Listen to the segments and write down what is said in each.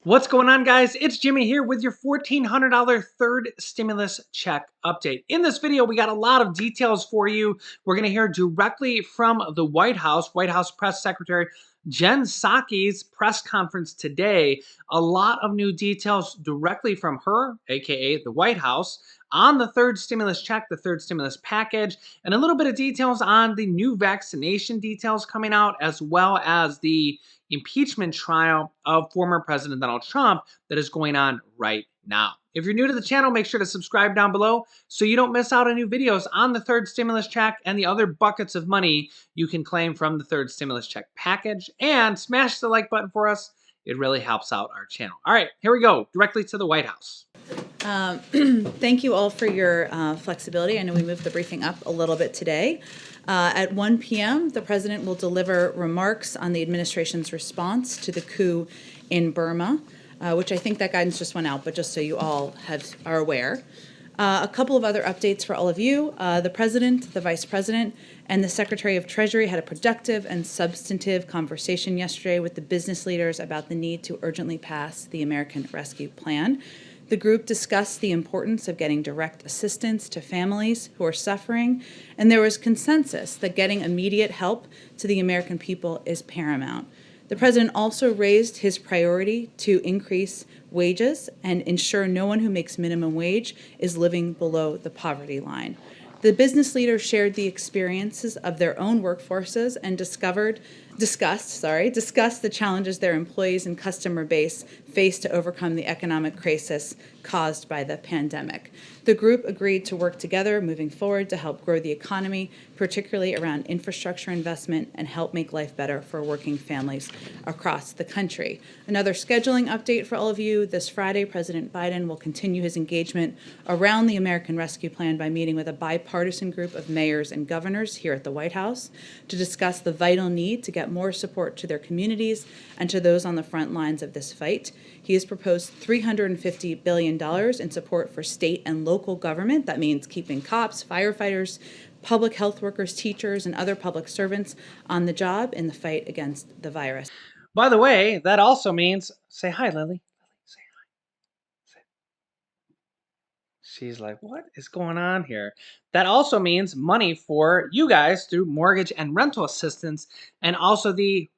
What's going on, guys? It's Jimmy here with your $1,400 third stimulus check update. In this video, we got a lot of details for you. We're going to hear directly from the White House Press Secretary Jen Psaki's press conference today. A lot of new details directly from her, aka the White House, on the third stimulus check, the third stimulus package, and a little bit of details on the new vaccination details coming out, as well as the impeachment trial of former President Donald Trump that is going on right now. If you're new to the channel, make sure to subscribe down below so you don't miss out on new videos on the third stimulus check and the other buckets of money you can claim from the third stimulus check package. And smash the like button for us. It really helps out our channel. All right, here we go, directly to the White House. Thank you all for your flexibility. I know we moved the briefing up a little bit today. At 1 p.m., the president will deliver remarks on the administration's response to the coup in Burma, which I think that guidance just went out, but just so you all are aware. A couple of other updates for all of you. The president, the vice president, and the secretary of Treasury had a productive and substantive conversation yesterday with the business leaders about the need to urgently pass the American Rescue Plan. The group discussed the importance of getting direct assistance to families who are suffering, and there was consensus that getting immediate help to the American people is paramount. The president also raised his priority to increase wages and ensure no one who makes minimum wage is living below the poverty line. The business leaders shared the experiences of their own workforces and discussed the challenges their employees and customer base face to overcome the economic crisis caused by the pandemic. The group agreed to work together moving forward to help grow the economy, particularly around infrastructure investment, and help make life better for working families across the country. Another scheduling update for all of you. This Friday, President Biden will continue his engagement around the American Rescue Plan by meeting with a bipartisan group of mayors and governors here at the White House to discuss the vital need to get more support to their communities and to those on the front lines of this fight. He has proposed $350 billion in support for state and local government. That means keeping cops, firefighters, public health workers, teachers, and other public servants on the job in the fight against the virus. By the way, that also means, say hi, Lily. Say hi. She's like, what is going on here? That also means money for you guys through mortgage and rental assistance, and also the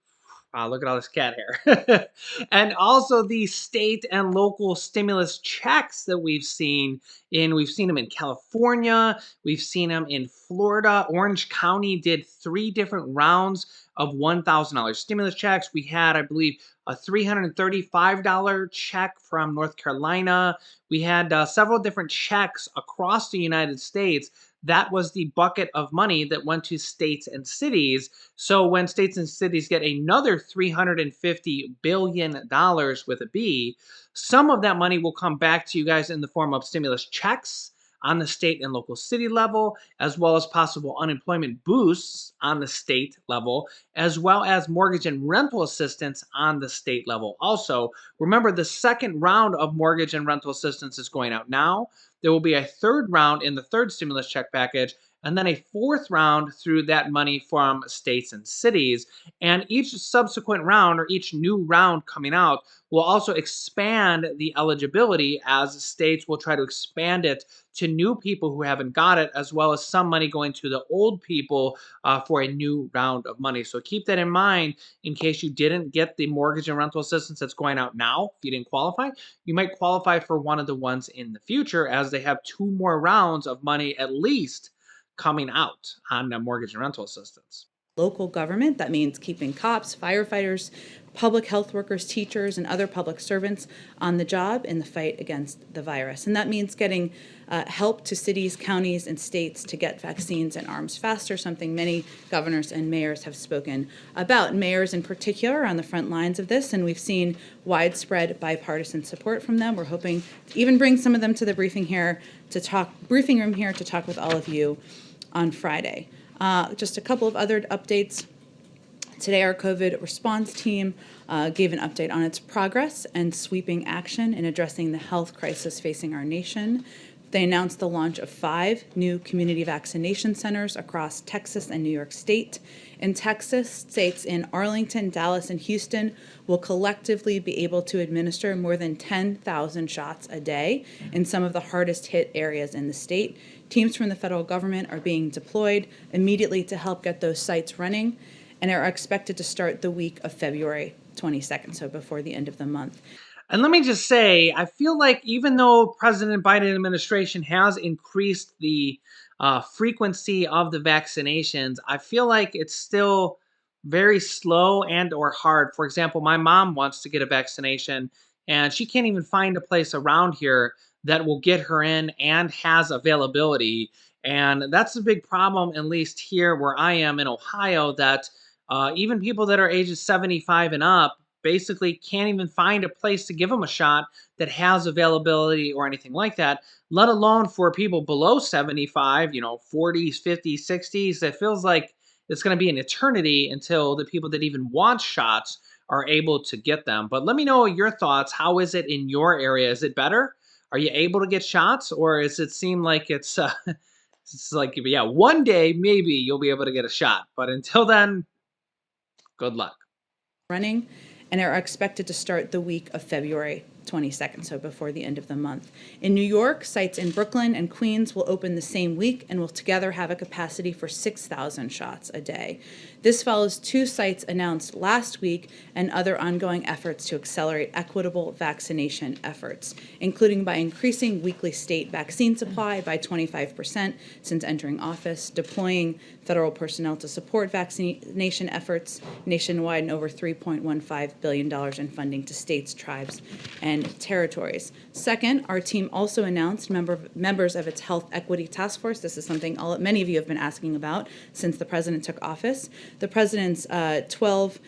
wow, look at all this cat hair. And also the state and local stimulus checks that we've seen them in California, we've seen them in Florida. Orange County did 3 different rounds of $1,000 stimulus checks. We had, I believe, a $335 check from North Carolina. We had several different checks across the United States. That was the bucket of money that went to states and cities. So when states and cities get another $350 billion with a B, some of that money will come back to you guys in the form of stimulus checks on the state and local city level, as well as possible unemployment boosts on the state level, as well as mortgage and rental assistance on the state level. Also, remember the second round of mortgage and rental assistance is going out now. There will be a third round in the third stimulus check package, and then a fourth round through that money from states and cities. And each subsequent round, or each new round coming out, will also expand the eligibility, as states will try to expand it to new people who haven't got it, as well as some money going to the old people for a new round of money. So keep that in mind in case you didn't get the mortgage and rental assistance that's going out now. If you didn't qualify, you might qualify for one of the ones in the future, as they have 2 more rounds of money at least coming out on the mortgage and rental assistance. Local government, that means keeping cops, firefighters, public health workers, teachers, and other public servants on the job in the fight against the virus. And that means getting help to cities, counties, and states to get vaccines and arms faster, something many governors and mayors have spoken about. Mayors in particular are on the front lines of this, and we've seen widespread bipartisan support from them. We're hoping to even bring some of them to the briefing room here to talk with all of you on Friday. Just a couple of other updates. Today, our COVID response team gave an update on its progress and sweeping action in addressing the health crisis facing our nation. They announced the launch of 5 new community vaccination centers across Texas and New York State. In Texas, states in Arlington, Dallas, and Houston will collectively be able to administer more than 10,000 shots a day in some of the hardest hit areas in the state. Teams from the federal government are being deployed immediately to help get those sites running and are expected to start the week of February 22nd, so before the end of the month. And let me just say, I feel like even though President Biden administration has increased the frequency of the vaccinations, I feel like it's still very slow and or hard. For example, my mom wants to get a vaccination, and she can't even find a place around here that will get her in and has availability. And that's a big problem, at least here where I am in Ohio, that even people that are ages 75 and up basically can't even find a place to give them a shot that has availability or anything like that, let alone for people below 75, 40s, 50s, 60s. It feels like it's going to be an eternity until the people that even want shots are able to get them. But let me know your thoughts. How is it in your area? Is it better? Are you able to get shots, or does it seem like it's like, yeah, one day maybe you'll be able to get a shot, but until then, good luck. Running and are expected to start the week of February 22nd, so before the end of the month. In New York, sites in Brooklyn and Queens will open the same week and will together have a capacity for 6,000 shots a day. This follows 2 sites announced last week and other ongoing efforts to accelerate equitable vaccination efforts, including by increasing weekly state vaccine supply by 25% since entering office, deploying federal personnel to support vaccination efforts nationwide, and over $3.15 billion in funding to states, tribes, and territories. Second, our team also announced members of its Health Equity Task Force. This is something many of you have been asking about since the president took office. The president's 12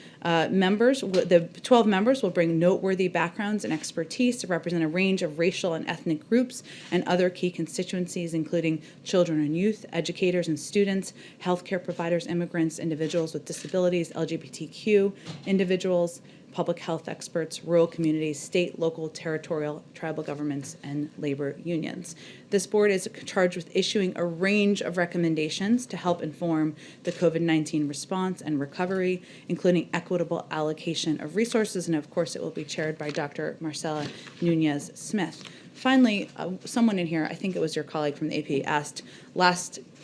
members will bring noteworthy backgrounds and expertise to represent a range of racial and ethnic groups and other key constituencies, including children and youth, educators and students, healthcare providers, immigrants, individuals with disabilities, LGBTQ individuals, public health experts, rural communities, state, local, territorial, tribal governments, and labor unions. This board is charged with issuing a range of recommendations to help inform the COVID-19 response and recovery, including equitable allocation of resources, and of course it will be chaired by Dr. Marcela Nunez-Smith. Finally, someone in here, I think it was your colleague from the AP, asked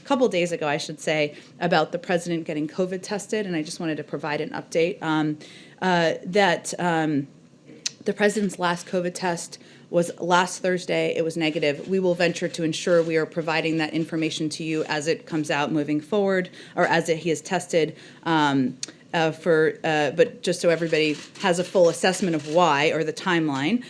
couple days ago, I should say, about the president getting COVID tested, and I just wanted to provide an update that the president's last COVID test was last Thursday. It was negative. We will venture to ensure we are providing that information to you as it comes out moving forward, or he is tested. But just so everybody has a full assessment of why, or the timeline.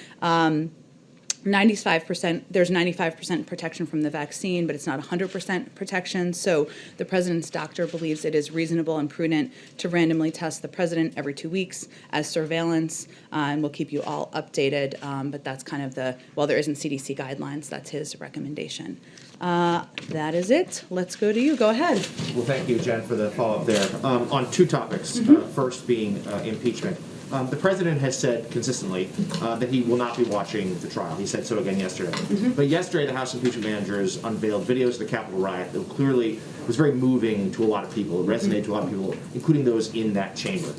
95%, there's 95% protection from the vaccine, but it's not 100% protection. So the president's doctor believes it is reasonable and prudent to randomly test the president every 2 weeks as surveillance, and we'll keep you all updated. But that's kind of while there isn't CDC guidelines, that's his recommendation. That is it. Let's go to you. Go ahead. Well, thank you, Jen, for the follow-up there. On 2 topics, first being impeachment. The president has said consistently that he will not be watching the trial. He said so again yesterday. But yesterday, the House impeachment managers unveiled videos of the Capitol riot that clearly was very moving to a lot of people. It resonated to a lot of people, including those in that chamber.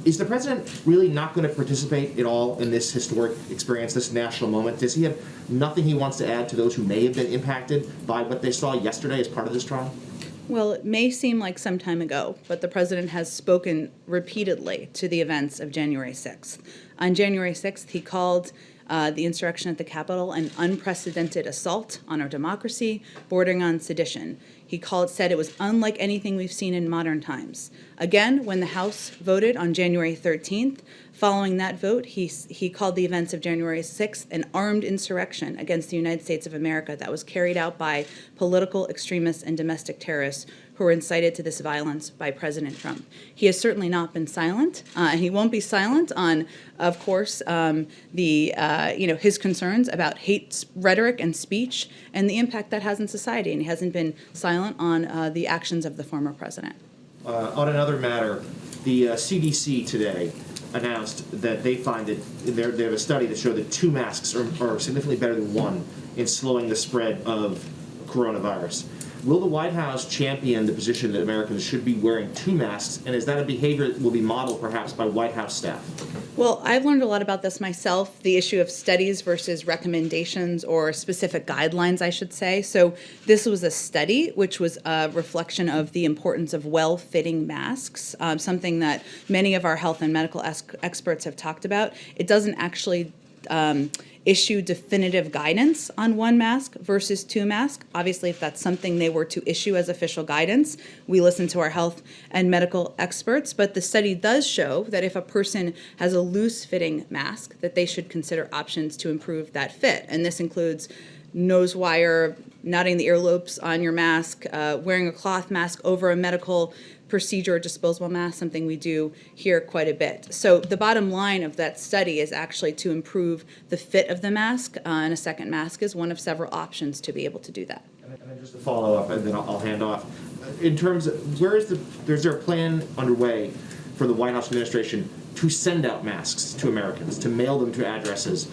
Is the president really not going to participate at all in this historic experience, this national moment? Does he have nothing he wants to add to those who may have been impacted by what they saw yesterday as part of this trial? Well, it may seem like some time ago, but the president has spoken repeatedly to the events of January 6th. On January 6th, he called the insurrection at the Capitol an unprecedented assault on our democracy, bordering on sedition. He said it was unlike anything we've seen in modern times. Again, when the House voted on January 13th, following that vote, he called the events of January 6th an armed insurrection against the United States of America that was carried out by political extremists and domestic terrorists who were incited to this violence by President Trump. He has certainly not been silent, and he won't be silent on, of course, his concerns about hate rhetoric and speech and the impact that has in society. And he hasn't been silent on the actions of the former president. On another matter, the CDC today announced that they find that they have a study that showed that 2 masks are significantly better than 1 in slowing the spread of coronavirus. Will the White House champion the position that Americans should be wearing 2 masks, and is that a behavior that will be modeled perhaps by White House staff? Well, I've learned a lot about this myself, the issue of studies versus recommendations or specific guidelines, I should say. So this was a study which was a reflection of the importance of well-fitting masks, something that many of our health and medical experts have talked about. It doesn't actually issue definitive guidance on 1 mask versus 2 masks. Obviously, if that's something they were to issue as official guidance, we listen to our health and medical experts. But the study does show that if a person has a loose-fitting mask, that they should consider options to improve that fit. And this includes nose wire, knotting the earlobes on your mask, wearing a cloth mask over a medical procedure or disposable mask, something we do here quite a bit. So the bottom line of that study is actually to improve the fit of the mask, and a second mask is one of several options to be able to do that. And then just to follow up, and then I'll hand off. In terms of, is there a plan underway for the White House administration to send out masks to Americans, to mail them to addresses,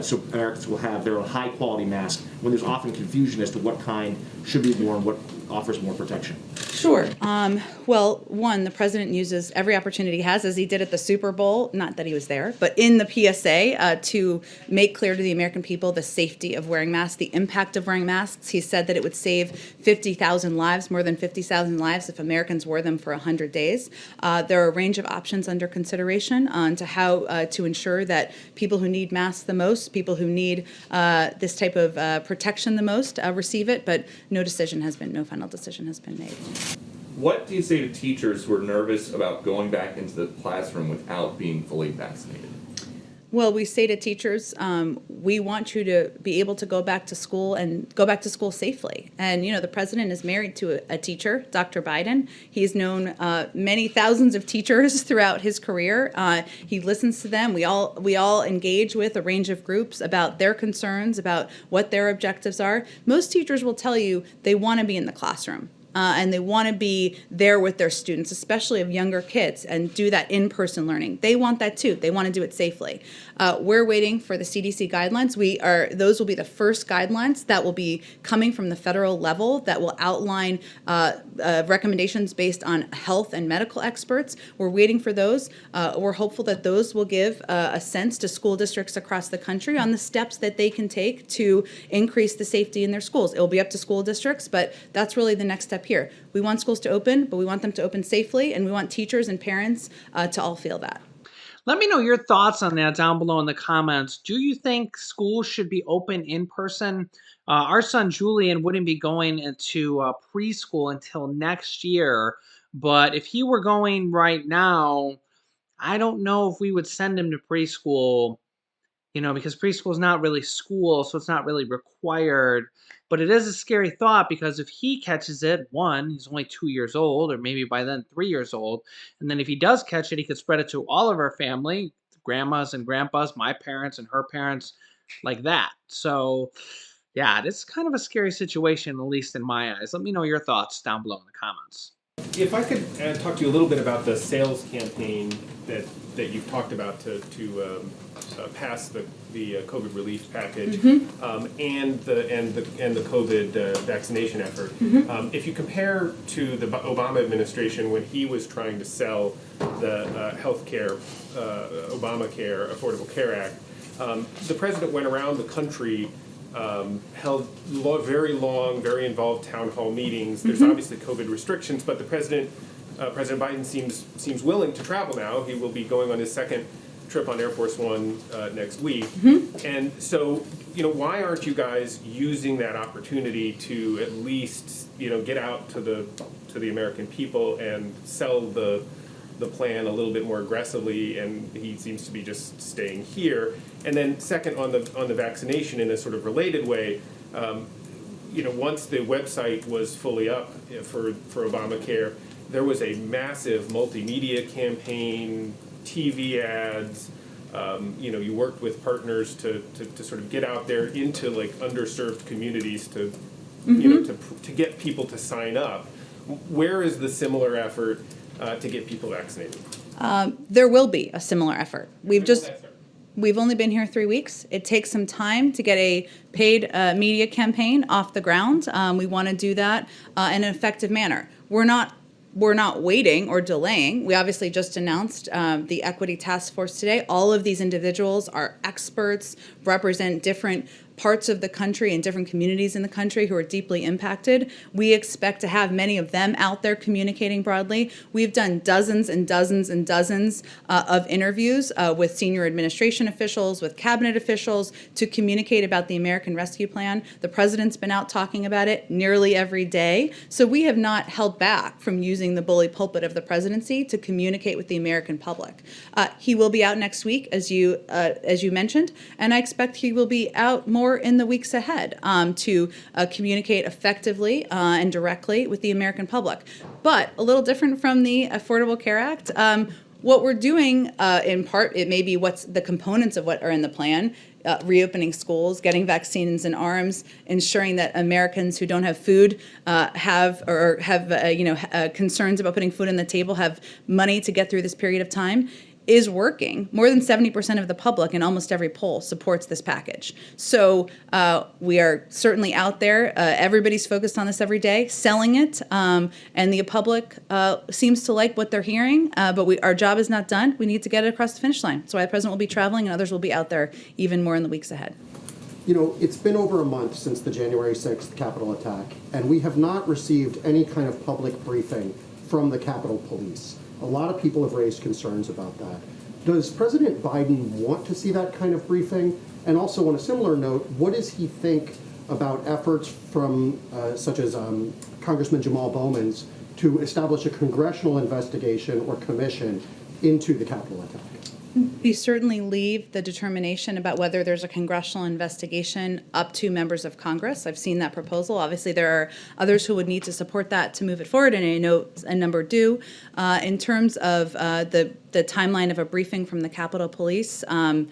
so Americans will have their own high-quality mask when there's often confusion as to what kind should be worn, what offers more protection? Sure. Well, one, the president uses every opportunity he has, as he did at the Super Bowl, not that he was there, but in the PSA, to make clear to the American people the safety of wearing masks, the impact of wearing masks. He said that it would save 50,000 lives, more than 50,000 lives, if Americans wore them for 100 days. There are a range of options under consideration on to how to ensure that people who need masks the most, people who need this type of protection the most, receive it, but no final decision has been made. What do you say to teachers who are nervous about going back into the classroom without being fully vaccinated? Well, we say to teachers, we want you to be able to go back to school and go back to school safely. And, the president is married to a teacher, Dr. Biden. He's known many thousands of teachers throughout his career. He listens to them. We all engage with a range of groups about their concerns, about what their objectives are. Most teachers will tell you they want to be in the classroom. And they want to be there with their students, especially of younger kids, and do that in-person learning. They want that too. They want to do it safely. We're waiting for the CDC guidelines. Those will be the first guidelines that will be coming from the federal level that will outline recommendations based on health and medical experts. We're waiting for those. We're hopeful that those will give a sense to school districts across the country on the steps that they can take to increase the safety in their schools. It will be up to school districts, but that's really the next step here. We want schools to open, but we want them to open safely, and we want teachers and parents to all feel that. Let me know your thoughts on that down below in the comments. Do you think schools should be open in person? Our son Julian wouldn't be going into preschool until next year, but if he were going right now, I don't know if we would send him to preschool, because preschool is not really school, so it's not really required. But it is a scary thought because if he catches it, one, he's only 2 years old, or maybe by then 3 years old. And then if he does catch it, he could spread it to all of our family, grandmas and grandpas, my parents and her parents, like that. So, yeah, it's kind of a scary situation, at least in my eyes. Let me know your thoughts down below in the comments. If I could talk to you a little bit about the sales campaign that you've talked about to pass the COVID relief package, and the COVID vaccination effort. If you compare to the Obama administration when he was trying to sell the healthcare, Obamacare, Affordable Care Act, the president went around the country. Held very long, very involved town hall meetings. There's obviously COVID restrictions, but the President Biden seems willing to travel now. He will be going on his second trip on Air Force One next week. And so, why aren't you guys using that opportunity to at least, get out to the American people and sell the plan a little bit more aggressively? And he seems to be just staying here. And then second, on the vaccination, in a sort of related way, once the website was fully up for Obamacare, there was a massive multimedia campaign, TV ads. You worked with partners to sort of get out there into like underserved communities to get people to sign up. Where is the similar effort to get people vaccinated? There will be a similar effort. We've only been here 3 weeks. It takes some time to get a paid media campaign off the ground. We want to do that in an effective manner. We're not waiting or delaying. We obviously just announced the Equity Task Force today. All of these individuals are experts, represent different parts of the country and different communities in the country who are deeply impacted. We expect to have many of them out there communicating broadly. We've done dozens and dozens and dozens of interviews with senior administration officials, with cabinet officials to communicate about the American Rescue Plan. The president's been out talking about it nearly every day. So we have not held back from using the bully pulpit of the presidency to communicate with the American public. He will be out next week, as you mentioned, and I expect he will be out more in the weeks ahead to communicate effectively and directly with the American public. But a little different from the Affordable Care Act, what we're doing in part, it may be what's the components of what are in the plan, reopening schools, getting vaccines in arms, ensuring that Americans who don't have food have concerns about putting food on the table, have money to get through this period of time, is working. More than 70% of the public in almost every poll supports this package. So we are certainly out there. Everybody's focused on this every day, selling it, and the public seems to like what they're hearing, but our job is not done. We need to get it across the finish line. So the president will be traveling and others will be out there even more in the weeks ahead. You know, it's been over a month since the January 6th Capitol attack, and we have not received any kind of public briefing from the Capitol Police. A lot of people have raised concerns about that. Does President Biden want to see that kind of briefing? And also, on a similar note, what does he think about efforts from such as Congressman Jamal Bowman's to establish a congressional investigation or commission into the Capitol attack? We certainly leave the determination about whether there's a congressional investigation up to members of Congress. I've seen that proposal. Obviously, there are others who would need to support that to move it forward, and I know a number do. In terms of the timeline of a briefing from the Capitol Police, I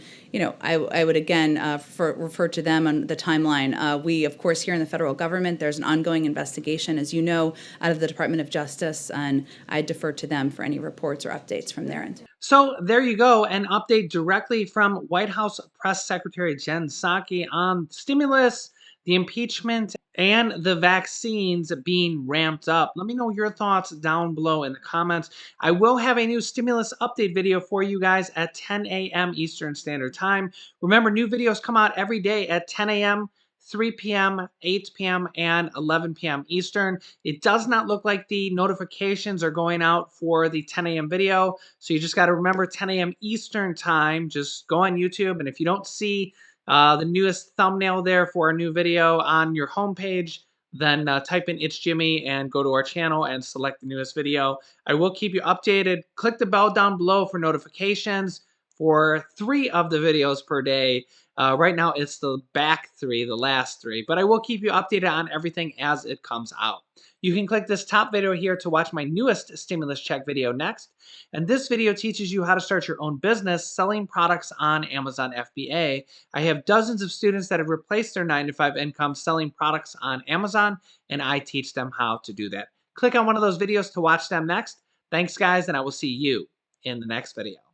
would again refer to them on the timeline. We, of course, here in the federal government, there's an ongoing investigation, as you know, out of the Department of Justice, and I defer to them for any reports or updates from their end. So there you go, an update directly from White House Press Secretary Jen Psaki on stimulus, the impeachment, and the vaccines being ramped up. Let me know your thoughts down below in the comments. I will have a new stimulus update video for you guys at 10 a.m. Eastern Standard Time. Remember, new videos come out every day at 10 a.m., 3 p.m., 8 p.m., and 11 p.m. Eastern. It does not look like the notifications are going out for the 10 a.m. video, so you just got to remember 10 a.m. Eastern time. Just go on YouTube, and if you don't see the newest thumbnail there for a new video on your homepage, then type in It's Jimmy and go to our channel and select the newest video. I will keep you updated. Click the bell down below for notifications for 3 of the videos per day. Right now, it's the back 3, the last 3, but I will keep you updated on everything as it comes out. You can click this top video here to watch my newest stimulus check video next. And this video teaches you how to start your own business selling products on Amazon FBA. I have dozens of students that have replaced their 9-to-5 income selling products on Amazon, and I teach them how to do that. Click on one of those videos to watch them next. Thanks, guys, and I will see you in the next video.